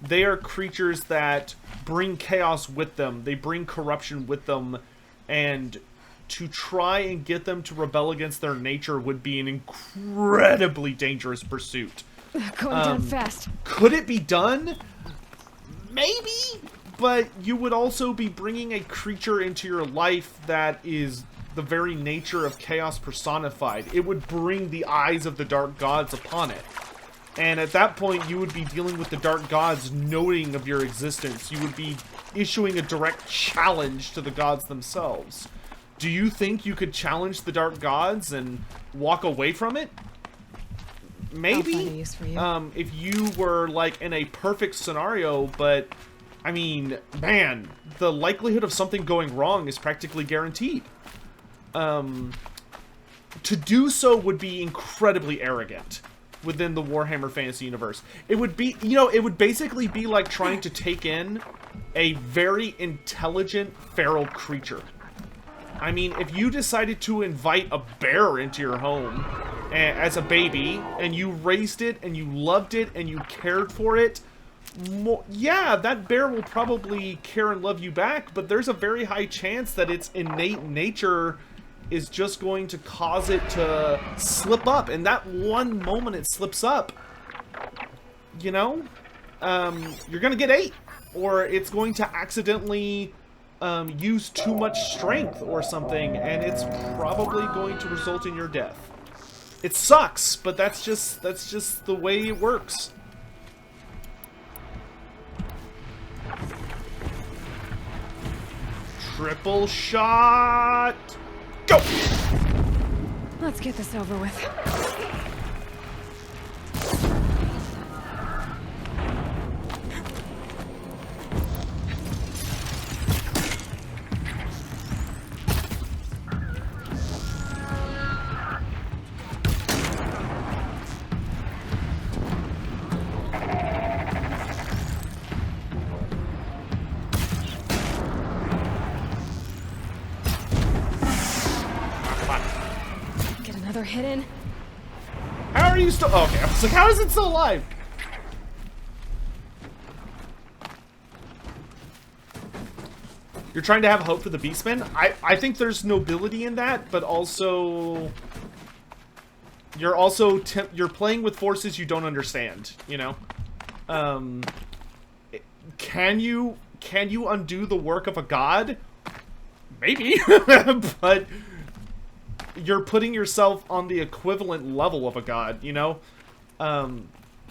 They are creatures that bring chaos with them. They bring corruption with them, and to try and get them to rebel against their nature would be an incredibly dangerous pursuit. Going down fast. Could it be done? Maybe, but you would also be bringing a creature into your life that is the very nature of chaos personified. It would bring the eyes of the dark gods upon it. And at that point, you would be dealing with the dark gods knowing of your existence. You would be issuing a direct challenge to the gods themselves. Do you think you could challenge the dark gods and walk away from it? Maybe. I'll find a use for you. If you were like in a perfect scenario, but I mean, man, the likelihood of something going wrong is practically guaranteed. To do so would be incredibly arrogant within the Warhammer Fantasy universe. It would be, you know, it would basically be like trying to take in a very intelligent feral creature. I mean, if you decided to invite a bear into your home as a baby, and you raised it, and you loved it, and you cared for it, yeah, that bear will probably care and love you back, but there's a very high chance that its innate nature is just going to cause it to slip up. And that one moment it slips up, you know, you're gonna get ate. Or it's going to accidentally use too much strength or something, and it's probably going to result in your death. It sucks, but that's just the way it works. Triple shot! Go! Let's get this over with. Hit in. How are you still? Oh, okay, I was like, how is it still alive? You're trying to have hope for the Beastmen? I think there's nobility in that, but also you're playing with forces you don't understand, you know? Can you undo the work of a god? Maybe. But you're putting yourself on the equivalent level of a god, you know? And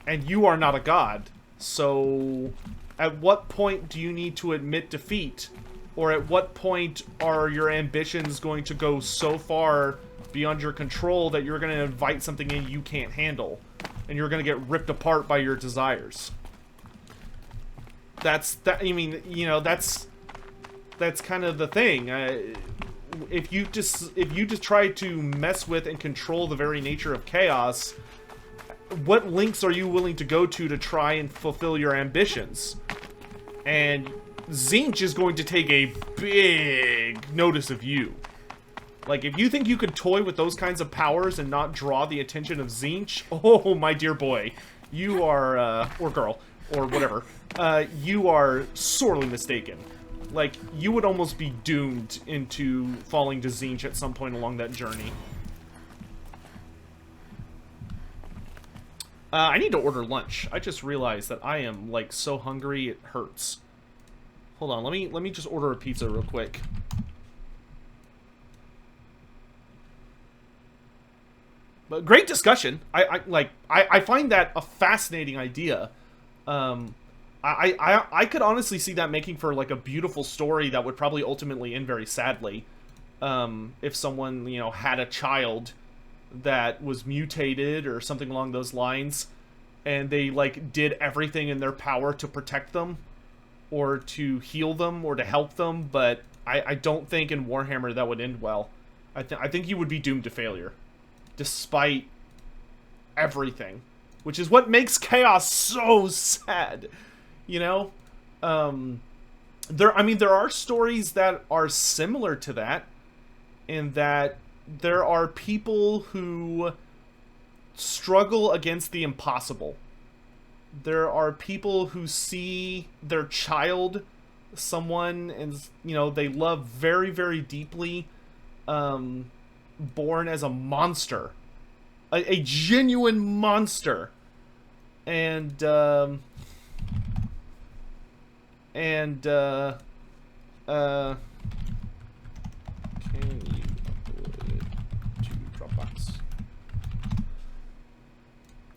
you are not a god. So, at what point do you need to admit defeat? Or at what point are your ambitions going to go so far beyond your control that you're going to invite something in you can't handle? And you're going to get ripped apart by your desires? I mean, you know, that's kind of the thing. If you just try to mess with and control the very nature of chaos, what lengths are you willing to go to try and fulfill your ambitions? And Tzeentch is going to take a big notice of you. Like, if you think you could toy with those kinds of powers and not draw the attention of Tzeentch, oh, my dear boy, you are, or girl, or whatever, you are sorely mistaken. Like, you would almost be doomed into falling to Tzeentch at some point along that journey. I need to order lunch. I just realized that I am, like, so hungry it hurts. Hold on, let me just order a pizza real quick. But great discussion. I find that a fascinating idea. I could honestly see that making for, like, a beautiful story that would probably ultimately end very sadly. If someone, you know, had a child that was mutated or something along those lines, and they, like, did everything in their power to protect them, or to heal them, or to help them, but I don't think in Warhammer that would end well. I think you would be doomed to failure, despite everything. Which is what makes chaos so sad. You know, there are stories that are similar to that, in that there are people who struggle against the impossible. There are people who see their child, someone, and you know they love very, very deeply, born as a monster, a genuine monster, and can you upload it to Dropbox?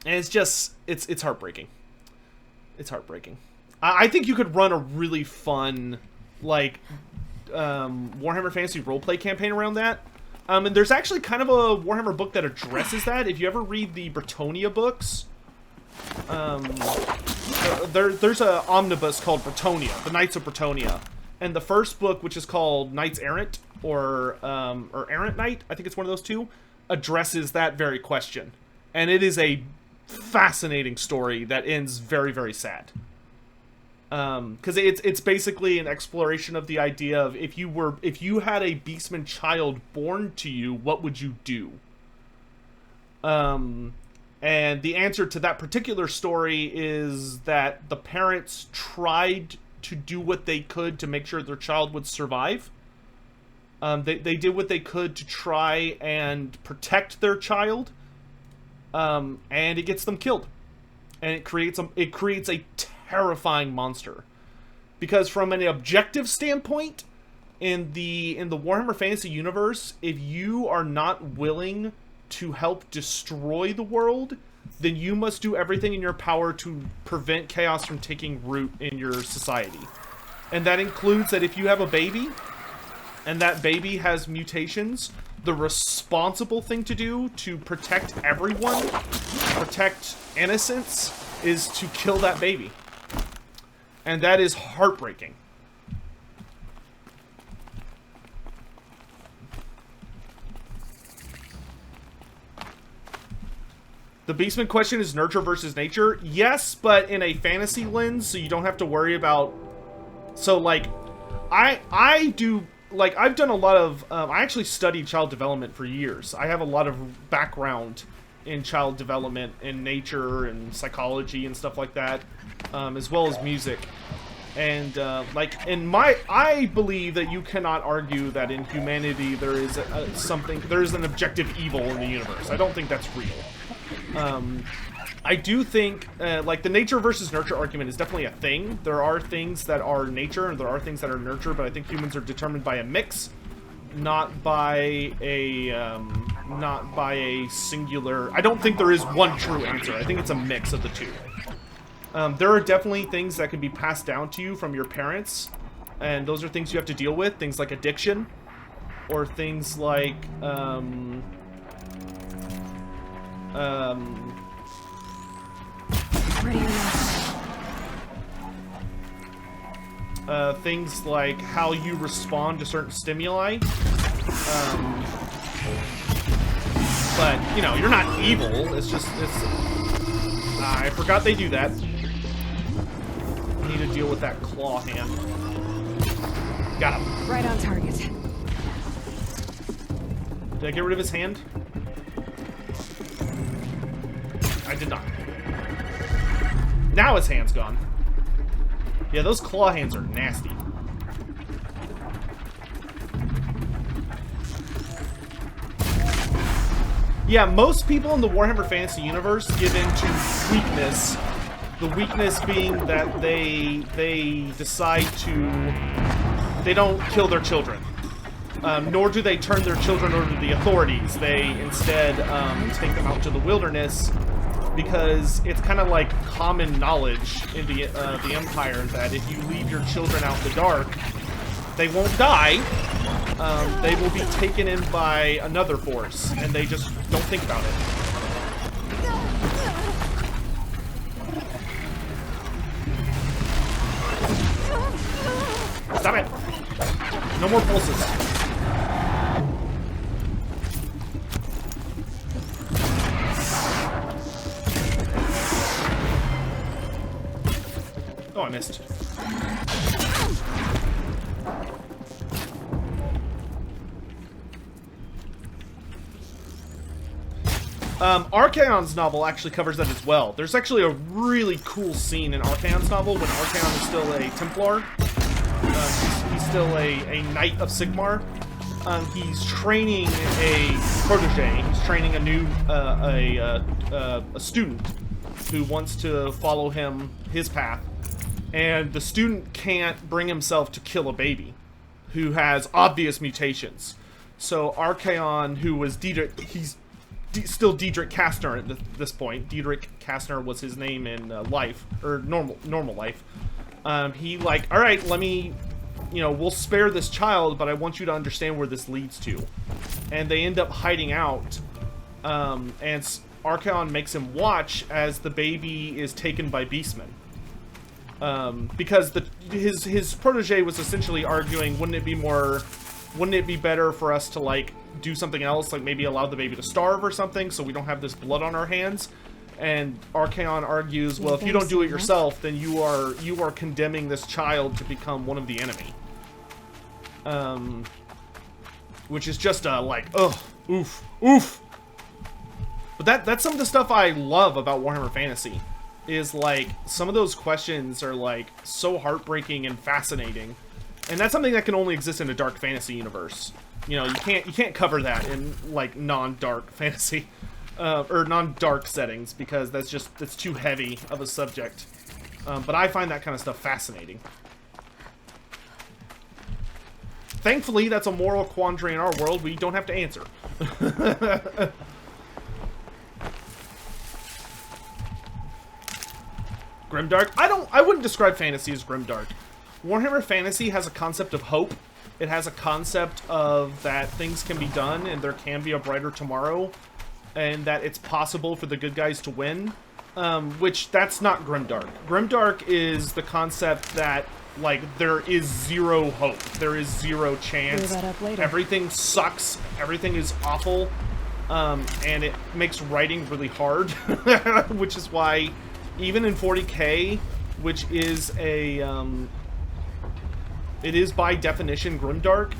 And it's just it's heartbreaking. It's heartbreaking. I think you could run a really fun, like, Warhammer Fantasy roleplay campaign around that. And there's actually kind of a Warhammer book that addresses that. If you ever read the Bretonnia books, there's a omnibus called Bretonnia, the Knights of Bretonnia. And the first book, which is called Knights Errant, or Errant Knight, I think it's one of those two, addresses that very question. And it is a fascinating story that ends very, very sad. Because it's basically an exploration of the idea of if you had a Beastman child born to you, what would you do? And the answer to that particular story is that the parents tried to do what they could to make sure their child would survive. They did what they could to try and protect their child, and it gets them killed, and it creates a terrifying monster. Because from an objective standpoint, in the Warhammer Fantasy universe, if you are not willing to help destroy the world, then you must do everything in your power to prevent chaos from taking root in your society. And that includes that if you have a baby, and that baby has mutations, the responsible thing to do to protect everyone, protect innocence, is to kill that baby. And that is heartbreaking. The Beastman question is nurture versus nature. Yes, but in a fantasy lens, so you don't have to worry about... So, like, I do... Like, I've done a lot of... I actually studied child development for years. I have a lot of background in child development and nature and psychology and stuff like that, as well as music. And, like, I believe that you cannot argue that in humanity there is there is an objective evil in the universe. I don't think that's real. I do think, like, the nature versus nurture argument is definitely a thing. There are things that are nature, and there are things that are nurture, but I think humans are determined by a mix, not by a singular... I don't think there is one true answer. I think it's a mix of the two. There are definitely things that can be passed down to you from your parents, and those are things you have to deal with, things like addiction, or things like, things like how you respond to certain stimuli. But, you know, you're not evil. It's just, I forgot they do that. I need to deal with that claw hand. Got him. Right on target. Did I get rid of his hand? I did not. Now his hand's gone. Yeah, those claw hands are nasty. Yeah, most people in the Warhammer Fantasy universe give into weakness. The weakness being that they decide to... They don't kill their children. Nor do they turn their children over to the authorities. They instead take them out to the wilderness, because it's kind of like common knowledge in the Empire that if you leave your children out in the dark, they won't die. They will be taken in by another force, and they just don't think about it. Stop it! No more pulses. Oh, I missed. Archaon's novel actually covers that as well. There's actually a really cool scene in Archaon's novel when Archaon is still a Templar. He's still a Knight of Sigmar. He's training a protege. He's training a new a student who wants to follow his path, and the student can't bring himself to kill a baby who has obvious mutations. So Archaon, who was Diedrich, he's still Diedrich Kastner at this point. Diedrich Kastner was his name in life, or normal life. He like, all right, let me, we'll spare this child, but I want you to understand where this leads to. And they end up hiding out, and Archaon makes him watch as the baby is taken by beastmen. Because his protege was essentially arguing, wouldn't it be better for us to like do something else, like maybe allow the baby to starve or something, so we don't have this blood on our hands? And Archaon argues, well, if you don't do it yourself, then you are condemning this child to become one of the enemy. Which is just like, ugh, oof. But that's some of the stuff I love about Warhammer Fantasy. Is like, some of those questions are like so heartbreaking and fascinating. And that's something that can only exist in a dark fantasy universe. You can't cover that in like non-dark fantasy. Or non-dark settings, because that's too heavy of a subject. But I find that kind of stuff fascinating. Thankfully, that's a moral quandary in our world we don't have to answer. Grimdark? I wouldn't describe fantasy as grimdark. Warhammer Fantasy has a concept of hope. It has a concept of that things can be done and there can be a brighter tomorrow, and that it's possible for the good guys to win. Which, that's not grimdark. Grimdark is the concept that, like, there is zero hope. There is zero chance. Clear that up later. Everything sucks. Everything is awful. And it makes writing really hard. Which is why, even in 40k, which is it is by definition grimdark,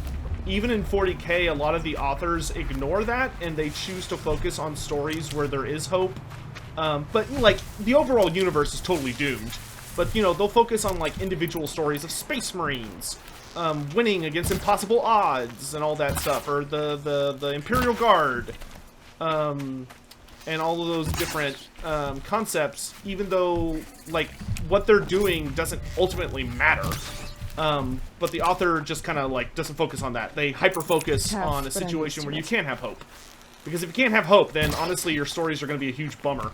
even in 40k, a lot of the authors ignore that, and they choose to focus on stories where there is hope. But, like, the overall universe is totally doomed. But, they'll focus on, like, individual stories of Space Marines, winning against impossible odds, and all that stuff, or the Imperial Guard, and all of those different, concepts, even though, like, what they're doing doesn't ultimately matter. But the author just kind of, like, doesn't focus on that. They hyper-focus on a situation where you can't have hope. Because if you can't have hope, then, honestly, your stories are going to be a huge bummer.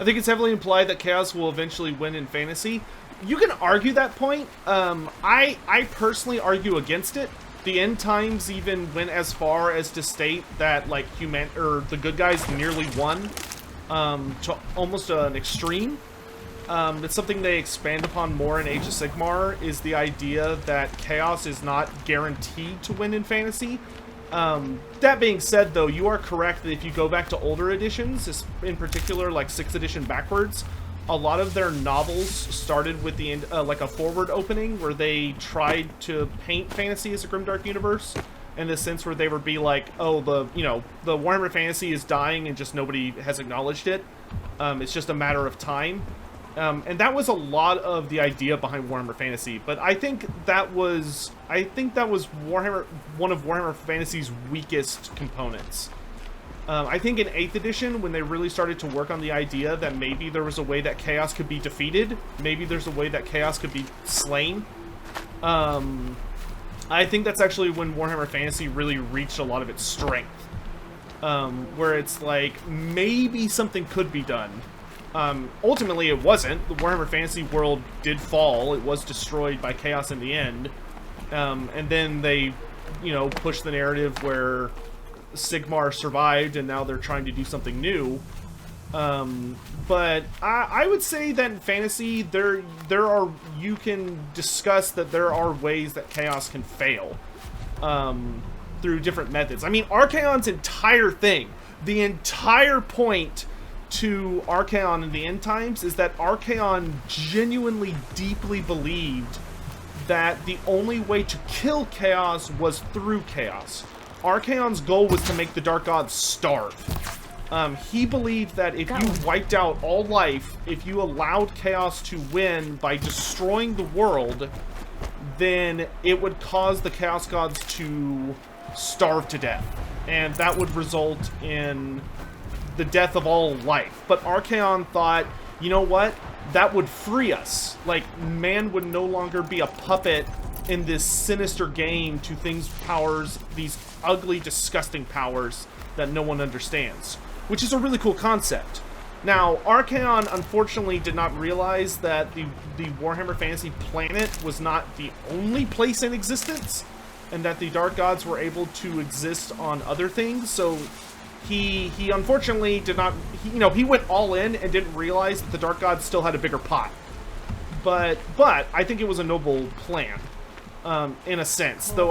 I think it's heavily implied that Chaos will eventually win in Fantasy. You can argue that point. I personally argue against it. The End Times even went as far as to state that, like, the good guys nearly won, to almost an extreme. It's something they expand upon more in Age of Sigmar, is the idea that Chaos is not guaranteed to win in Fantasy. That being said, though, you are correct that if you go back to older editions, in particular, like 6th edition backwards, a lot of their novels started with the like a forward opening where they tried to paint fantasy as a grimdark universe, in the sense where they would be like, oh, the Warhammer Fantasy is dying and just nobody has acknowledged it. It's just a matter of time. And that was a lot of the idea behind Warhammer Fantasy, but I think that was Warhammer, one of Warhammer Fantasy's weakest components. I think in 8th edition, when they really started to work on the idea that maybe there was a way that Chaos could be defeated, maybe there's a way that Chaos could be slain, I think that's actually when Warhammer Fantasy really reached a lot of its strength. Where it's like, maybe something could be done. Ultimately, it wasn't. The Warhammer Fantasy world did fall. It was destroyed by Chaos in the end. And then they, you know, pushed the narrative where Sigmar survived, and now they're trying to do something new. But I would say that in fantasy, you can discuss that there are ways that Chaos can fail. Through different methods. I mean, Archaon's entire thing, the entire point to Archaon in the end times is that Archaon genuinely, deeply believed that the only way to kill Chaos was through Chaos. Archaon's goal was to make the Dark Gods starve. He believed that if you wiped out all life, if you allowed Chaos to win by destroying the world, then it would cause the Chaos Gods to starve to death. And that would result in the death of all life. But Archaon thought, you know what? That would free us. Like, man would no longer be a puppet in this sinister game to powers, these ugly, disgusting powers that no one understands. Which is a really cool concept. Now, Archaon unfortunately did not realize that the Warhammer Fantasy planet was not the only place in existence, and that the Dark Gods were able to exist on other things, so he unfortunately did not, he went all in and didn't realize that the Dark Gods still had a bigger pot. But I think it was a noble plan, in a sense. Though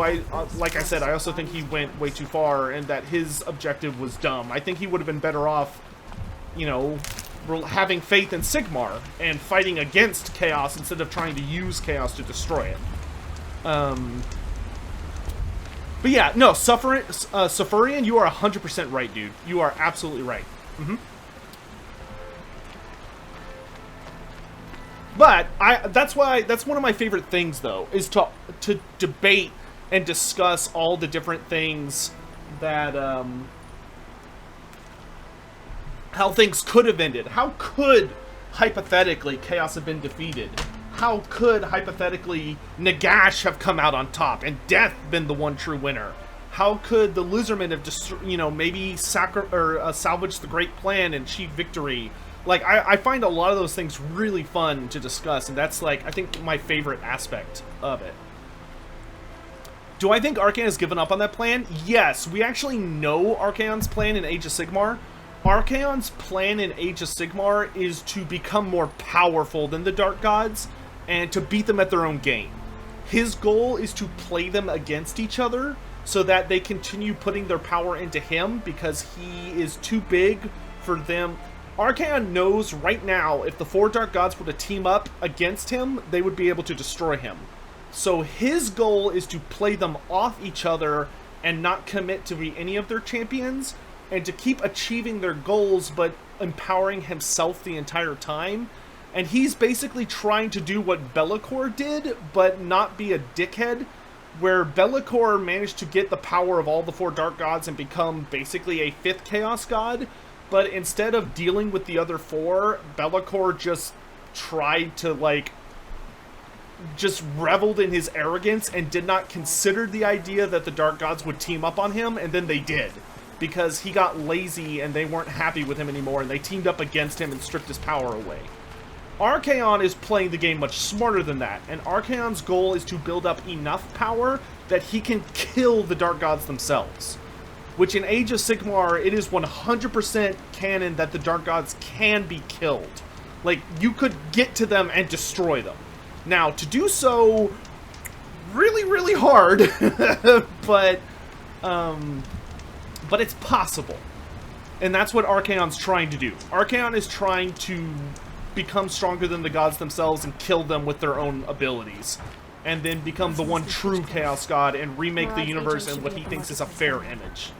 like I said, I also think he went way too far, and that his objective was dumb. I think he would have been better off, having faith in Sigmar and fighting against Chaos instead of trying to use Chaos to destroy it. But yeah, no, Sufurian, you are 100% right, dude. You are absolutely right. But that's one of my favorite things, though, is to debate and discuss all the different things that how things could have ended. How could hypothetically Chaos have been defeated? How could hypothetically Nagash have come out on top and Death been the one true winner? How could the Lizardmen have maybe salvaged the Great Plan and achieved victory? Like, I find a lot of those things really fun to discuss, and that's, like, I think my favorite aspect of it. Do I think Archaon has given up on that plan? Yes, we actually know Archaon's plan in Age of Sigmar. Archaon's plan in Age of Sigmar is to become more powerful than the Dark Gods and to beat them at their own game. His goal is to play them against each other so that they continue putting their power into him because he is too big for them. Archaon knows right now if the 4 Dark Gods were to team up against him, they would be able to destroy him. So his goal is to play them off each other and not commit to be any of their champions, and to keep achieving their goals but empowering himself the entire time. And he's basically trying to do what Be'lakor did, but not be a dickhead, where Be'lakor managed to get the power of all the 4 Dark Gods and become basically a 5th Chaos God, but instead of dealing with the other 4, Be'lakor just tried to, like, just reveled in his arrogance and did not consider the idea that the Dark Gods would team up on him, and then they did. Because he got lazy and they weren't happy with him anymore, and they teamed up against him and stripped his power away. Archaon is playing the game much smarter than that, and Archaon's goal is to build up enough power that he can kill the Dark Gods themselves. Which in Age of Sigmar, it is 100% canon that the Dark Gods can be killed. Like, you could get to them and destroy them. Now, to do so, really, really hard, but it's possible. And that's what Archaon's trying to do. Archaon is trying to become stronger than the gods themselves and kill them with their own abilities. And then become the one true Chaos God and remake the universe in what he thinks is a fair image.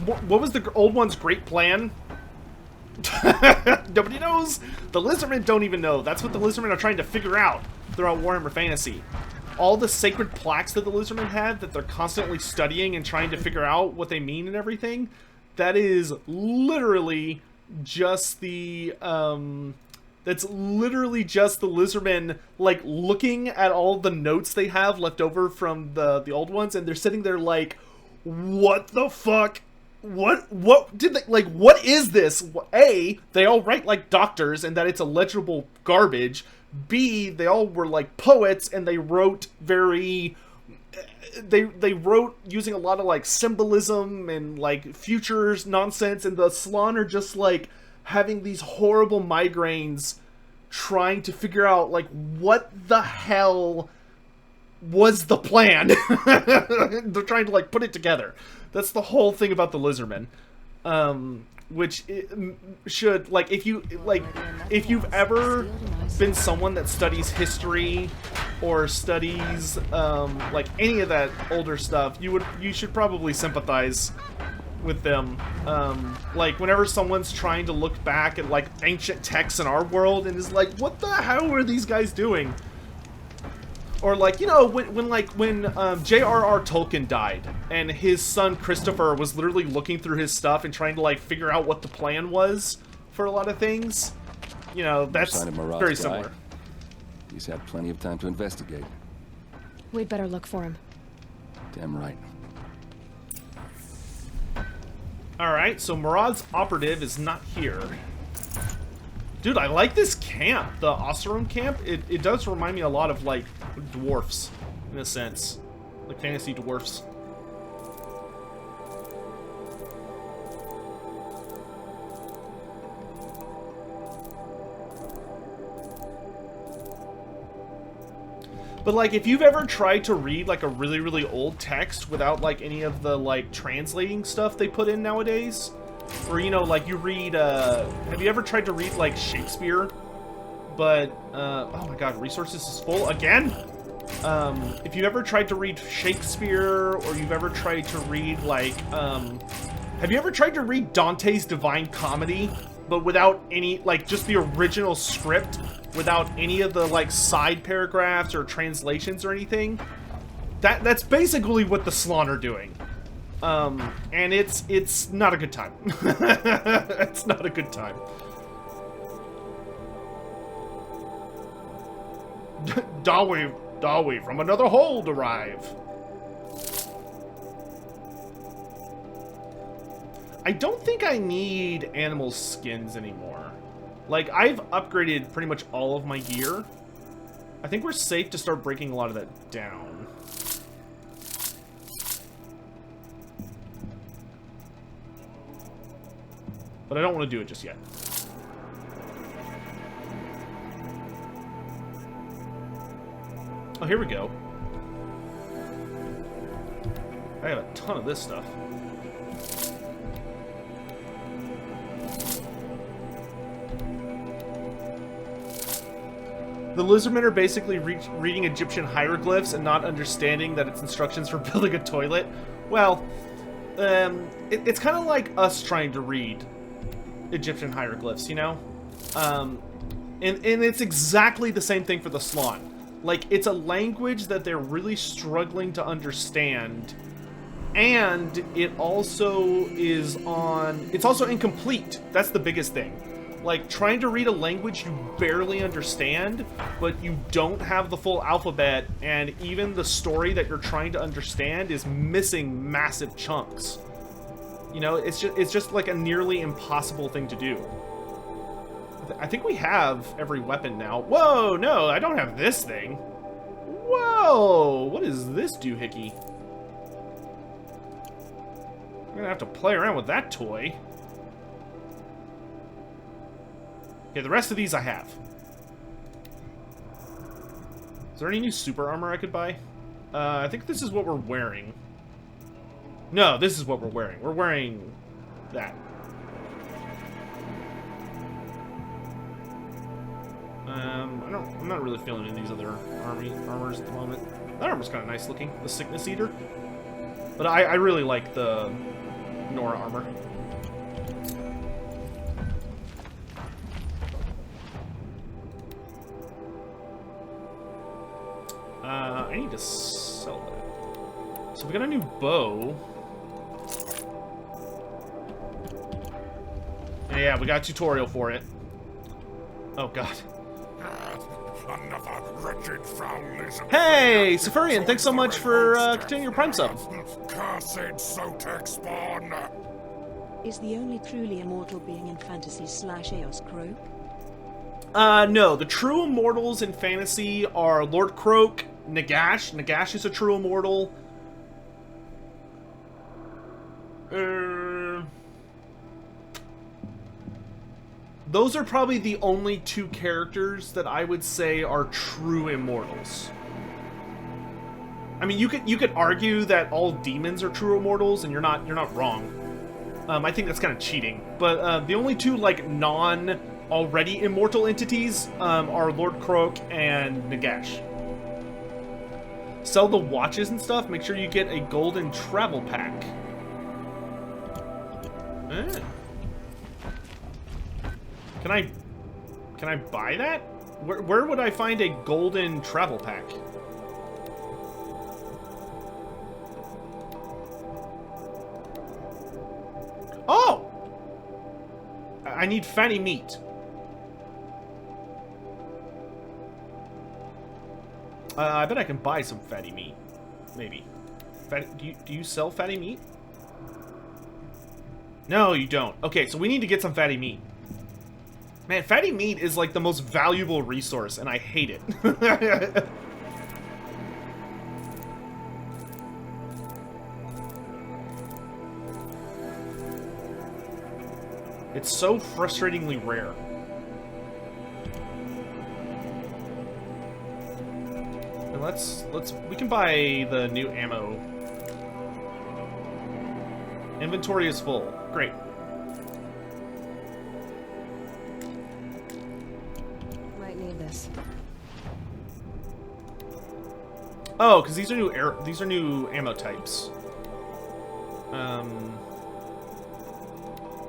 What was the old one's great plan? Nobody knows. The Lizardmen don't even know. That's what the Lizardmen are trying to figure out throughout Warhammer Fantasy. All the sacred plaques that the Lizardmen have that they're constantly studying and trying to figure out what they mean and everything, that is literally just the that's literally just the Lizardmen, like, looking at all the notes they have left over from the old ones, and they're sitting there like, what the fuck what did they, like, what is this? A, they all write like doctors and that it's illegible garbage. B, they all were like poets and they wrote very, they wrote using a lot of like symbolism and like futures nonsense, and the Salon are just like having these horrible migraines trying to figure out like what the hell was the plan. They're trying to like put it together. That's the whole thing about the Lizardmen. Which should, like, if you've ever been someone that studies history or studies like any of that older stuff, you should probably sympathize with them. Like, whenever someone's trying to look back at like ancient texts in our world and is like, what the hell are these guys doing? Or like, you know, when J.R.R. Tolkien died and his son Christopher was literally looking through his stuff and trying to like figure out what the plan was for a lot of things, you know, that's very similar. He's had plenty of time to investigate. We'd better look for him. Damn right. Alright, so Murad's operative is not here. Dude, I like this camp, the Oseram camp. It does remind me a lot of, like, dwarfs, in a sense. Like fantasy dwarfs. But, like, if you've ever tried to read, like, a really, really old text without, like, any of the, like, translating stuff they put in nowadays... Or, you know, like, you read, have you ever tried to read, like, Shakespeare? But, oh my god, resources is full again? If you've ever tried to read Shakespeare, or you've ever tried to read, like, have you ever tried to read Dante's Divine Comedy, but without any, like, just the original script, without any of the, like, side paragraphs or translations or anything? That's basically what the Salon are doing. And it's not a good time. It's not a good time. Dawi from another hold arrive. I don't think I need animal skins anymore. Like, I've upgraded pretty much all of my gear. I think we're safe to start breaking a lot of that down. But I don't want to do it just yet. Oh, here we go. I have a ton of this stuff. The Lizardmen are basically reading Egyptian hieroglyphs and not understanding that it's instructions for building a toilet. Well, it's kind of like us trying to read Egyptian hieroglyphs, you know? And it's exactly the same thing for the Salon. Like, it's a language that they're really struggling to understand, and it also is it's also incomplete. That's the biggest thing. Like, trying to read a language you barely understand, but you don't have the full alphabet, and even the story that you're trying to understand is missing massive chunks. You know, it's just like a nearly impossible thing to do. I think we have every weapon now. Whoa, no, I don't have this thing. Whoa, what is this doohickey? I'm gonna have to play around with that toy. Okay, the rest of these I have. Is there any new super armor I could buy? I think this is what we're wearing. No, this is what we're wearing. We're wearing that. I'm not really feeling any of these other armors at the moment. That armor's kind of nice looking, the Sickness Eater. But I really like the Nora armor. I need to sell that. So we got a new bow. Yeah, we got a tutorial for it. Oh god. Hey, Safarian, thanks so much for continuing your Prime sub. Cursed Sotek spawn. Is the only truly immortal being in fantasy / Eos Croak? No. The true immortals in fantasy are Lord Croak, Nagash. Nagash is a true immortal. Those are probably the only two characters that I would say are true immortals. I mean, you could argue that all demons are true immortals, and you're not wrong. I think that's kind of cheating. But the only two like already immortal entities are Lord Croak and Nagash. Sell the watches and stuff. Make sure you get a golden travel pack. Can I buy that? Where would I find a golden travel pack? Oh! I need fatty meat. I bet I can buy some fatty meat. Maybe. Do you sell fatty meat? No, you don't. Okay, so we need to get some fatty meat. Man, fatty meat is like the most valuable resource, and I hate it. It's so frustratingly rare. And we can buy the new ammo. Inventory is full. Great. Might need this. Oh, because these are new ammo types.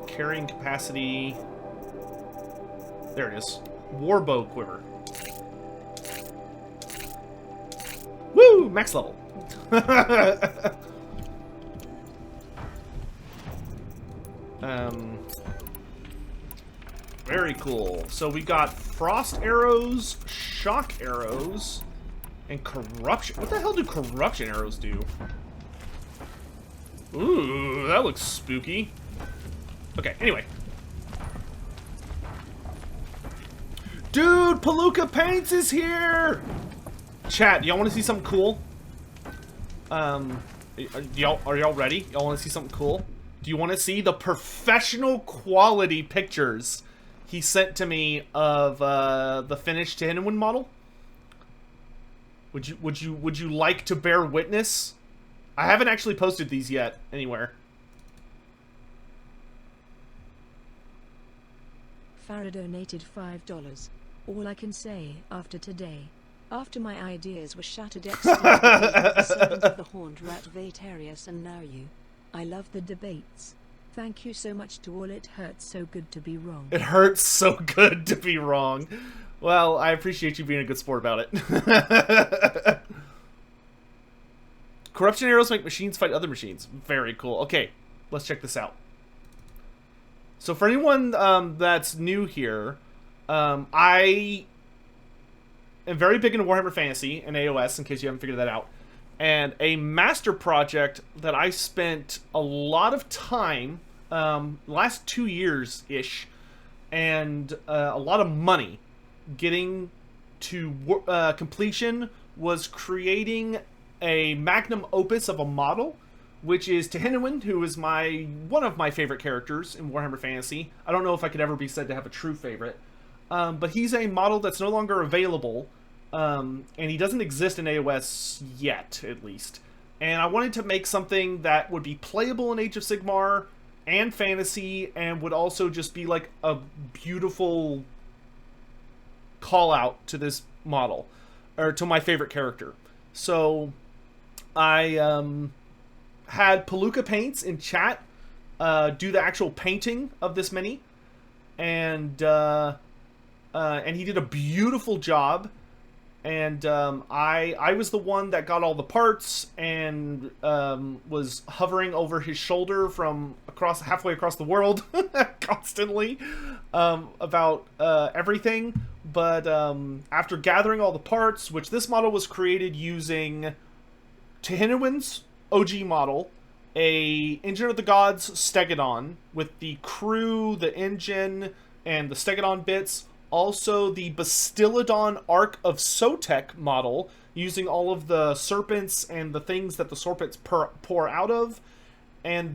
Carrying capacity. There it is. Warbow quiver. Woo! Max level. Very cool. So we got frost arrows, shock arrows, and corruption. What the hell do corruption arrows do? Ooh, that looks spooky. Okay, anyway. Dude, Palooka Paints is here! Chat, do y'all want to see something cool? Are y'all ready? Y'all want to see something cool? Do you want to see the professional quality pictures he sent to me of the finished Hinwin model? Would you like to bear witness? I haven't actually posted these yet anywhere. Farah donated $5. All I can say after today, after my ideas were shattered exterior the servant of the horned rat Vatarius and now you. I love the debates. Thank you so much to all. It hurts so good to be wrong. It hurts so good to be wrong. Well, I appreciate you being a good sport about it. Corruption arrows make machines fight other machines. Very cool. Okay, let's check this out. So for anyone that's new here, I am very big into Warhammer Fantasy and AOS, in case you haven't figured that out. And a master project that I spent a lot of time, last 2 years-ish, and a lot of money getting to completion was creating a magnum opus of a model, which is Hinwin, who is one of my favorite characters in Warhammer Fantasy. I don't know if I could ever be said to have a true favorite. But he's a model that's no longer available, and he doesn't exist in AOS yet, at least. And I wanted to make something that would be playable in Age of Sigmar and Fantasy, and would also just be like a beautiful call-out to this model, or to my favorite character. So I had Palooka Paints in chat do the actual painting of this mini, and he did a beautiful job. And I was the one that got all the parts and was hovering over his shoulder from halfway across the world constantly about everything. But after gathering all the parts, which this model was created using Hinwin's OG model, a Engine of the Gods Stegodon with the crew, the engine, and the Stegodon bits. Also, the Bastillodon Ark of Sotek model, using all of the serpents and the things that the serpents pour out of. And